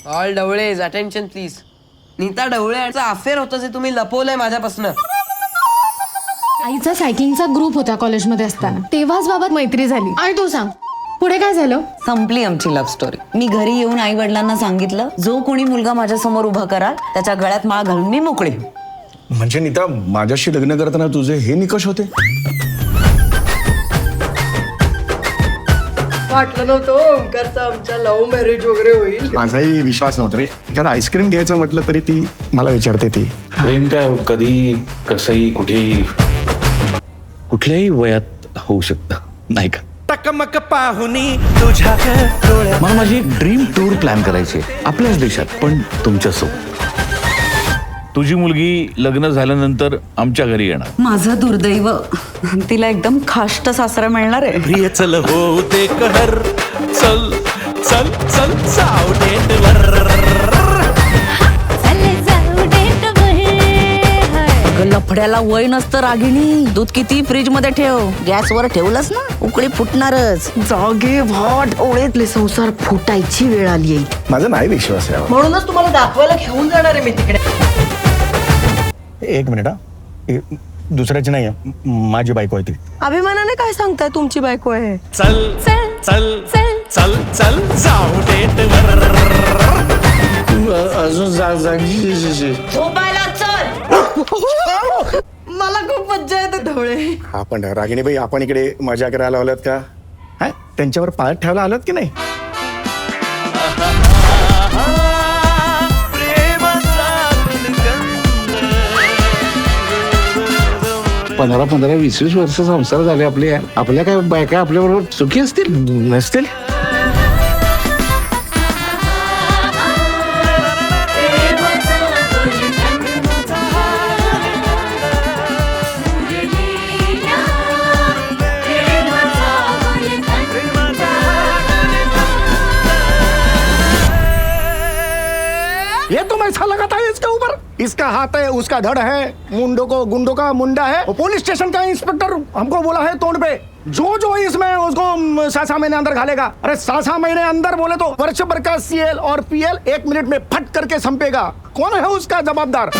All Dhawales attention please. Neeta ढवळेचा affair होतं जे तुम्ही लपवलंय माझ्यापासनं. आईचा सायकलिंगचा ग्रुप होता कॉलेजमध्ये असताना, तेव्हाच बाबत मैत्री झाली. आणि तू सांग पुढे काय झालं? संपली आमची लव्ह स्टोरी. मी घरी येऊन आई वडिलांना सांगितलं, जो कोणी मुलगा माझ्या समोर उभा कराल त्याच्या गळ्यात माळ घालून मी मोकळी. म्हणजे नीता, माझ्याशी लग्न करताना तुझे हे निकष होते? वाटलं नव्हतं ओंकारचं आमच्या लव्ह मॅरेज वगैरे होईल. माझाही विश्वास नव्हता रे. कारण आईस्क्रीम घ्यायचं म्हटलं तरी ती मला विचारते. ती प्रेम काय कधी कसंही कुठेही कुठल्याही वयात होऊ शकतं, नाही का? टकमक पाहुनी तुझ्या डोळ्यात. मला माझी ड्रीम टूर प्लॅन करायची आहे आपल्याच देशात, पण तुमच्यासोबत. तुझी मुलगी लग्न झाल्यानंतर आमच्या घरी येणार. माझं दुर्दैव, तिला एकदम खाष्ट सासरा मिळणार आहे. प्रिय चल हो दे कहर. चल चल चल जाऊ डेटवर. अगं लफड्याला वय नसतं रागिणी. दूध किती फ्रीज मध्ये ठेव, गॅसवर ठेवलंस ना उकळी फुटणारच. जागे भाट ओळेतले संसार फुटायची वेळ आली आहे. माझा नाही विश्वास आहे. म्हणूनच तुम्हाला दाखवायला घेऊन जाणार आहे मी तिकडे. एक मिनिट हा. दुसऱ्याची नाही आहे, माझी बायको आहे ती. अभिमानाने काय सांगताय तुमची बायको आहे? चल चल चल चल चल जाऊ डेटवर. झोपायला चल. मला खूप मज्जा येते ढवळे. आपण रागिणीबाई, आपण इकडे मजा करायला आलोत का? हा, त्यांच्यावर पाय ठेवायला आलोत की नाही? पंधरा 20 वर्ष संसार झाले आपले. आपल्या काय बायका आपल्या बरोबर सुखी असतील नसतील? ये तो मैं लगा था इसके ऊपर. इसका हाथ है, उसका धड़ है, मुंडो को गुंडो का मुंडा है. वो पुलिस स्टेशन का इंस्पेक्टर हमको बोला है तोड़ पे, जो इसमें उसको 7 महीने अंदर घालेगा. अरे 7 महीने अंदर बोले तो वर्ष भर का CL और PL 1 मिनट में फट करके संपेगा. कौन है उसका जवाबदार?